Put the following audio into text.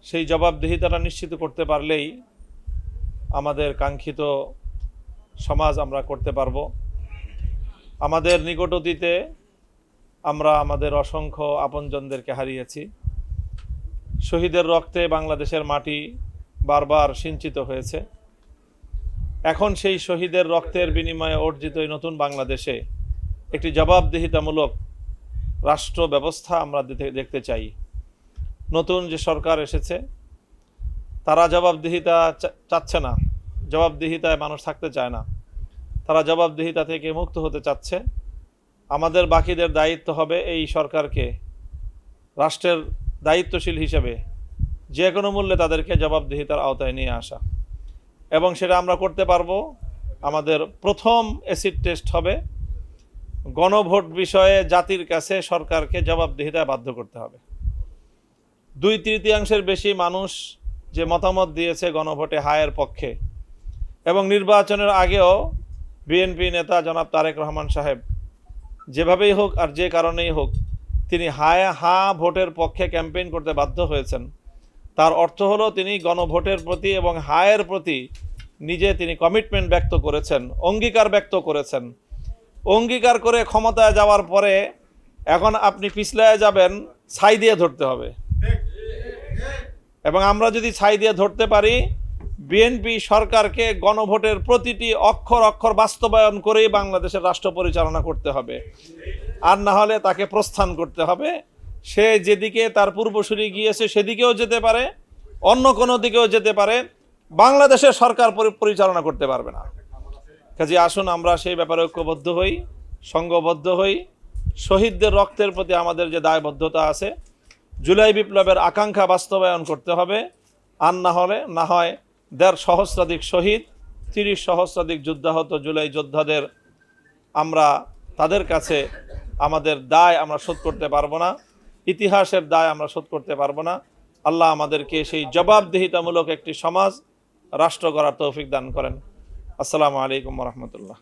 সেই জবাবদিহিতাটা নিশ্চিত করতে পারলেই আমাদের কাঙ্ক্ষিত সমাজ আমরা করতে পারব। আমাদের নিকট অতীতে আমরা আমাদের অসংখ্য আপনজনদেরকে হারিয়েছি। শহীদের রক্তে বাংলাদেশের মাটি বারবার সিঞ্চিত হয়েছে। এখন সেই শহীদের রক্তের বিনিময়ে অর্জিত এই নতুন বাংলাদেশে একটি জবাবদিহিতামূলক রাষ্ট্র ব্যবস্থা আমরা দেখতে চাই। নতুন যে সরকার এসেছে তারা জবাবদিহিতা চাচ্ছে না, জবাবদিহিতায় মানুষ থাকতে চায় না, তারা জবাবদিহিতা থেকে মুক্ত হতে চাচ্ছে। আমাদের বাকিদের দায়িত্ব হবে এই সরকারকে রাষ্ট্রের দায়িত্বশীল হিসেবে যে কোনো মূল্যে তাদেরকে জবাবদিহিতার আওতায় নিয়ে আসা, এবং সেটা আমরা করতে পারবো। আমাদের প্রথম অ্যাসিড টেস্ট হবে গণভোট বিষয়ে জাতির কাছে সরকারকে জবাবদিহিতায় বাধ্য করতে হবে। 2/3 বেশি মানুষ যে মতামত দিয়েছে গণভোটে হায়ের পক্ষে, এবং নির্বাচনের আগেও বিএনপি নেতা জনাব তারেক রহমান সাহেব যেভাবেই হোক আর যে কারণেই হোক তিনি হা ভোটের পক্ষে ক্যাম্পেইন করতে বাধ্য হয়েছেন। তার অর্থ হলো তিনি গণভোটের প্রতি এবং হায়ের প্রতি তিনি কমিটমেন্ট ব্যক্ত করেছেন, অঙ্গীকার ব্যক্ত করেছেন। অঙ্গীকার করে ক্ষমতায় যাওয়ার পরে এখন আপনি পিছলায় যাবেন, ছাই দিয়ে ধরতে হবে। এবং আমরা যদি ছাই দিয়ে ধরতে পারি, বিএনপি সরকারকে গণভোটের প্রতিটি অক্ষর অক্ষর বাস্তবায়ন করেই বাংলাদেশের রাষ্ট্র পরিচালনা করতে হবে, আর না হলে তাকে প্রস্থান করতে হবে। সে যেদিকে তার পূর্বসূরি গিয়েছে সেদিকেও যেতে পারে, অন্য কোনো দিকেও যেতে পারে, বাংলাদেশের সরকার পরিচালনা করতে পারবে না। কাজে আসুন আমরা সেই ব্যাপারে ঐক্যবদ্ধ হই, সংঘবদ্ধ হই। শহীদদের রক্তের প্রতি আমাদের যে দায়বদ্ধতা আছে, জুলাই বিপ্লবের আকাঙ্ক্ষা বাস্তবায়ন করতে হবে। আর না হয় 1.5 সহস্রাধিক শহীদ, 30 সহস্রাধিক যুদ্ধাহত জুলাই যোদ্ধাদের আমরা তাদের কাছে আমাদের দায় আমরা শোধ করতে পারবো না, ইতিহাসের দায় আমরা শোধ করতে পারবো না। আল্লাহ আমাদেরকে সেই জবাবদিহিতামূলক একটি সমাজ রাষ্ট্র গড়ার তৌফিক দান করেন। আসসালামু আলাইকুম ওয়া রাহমাতুল্লাহ।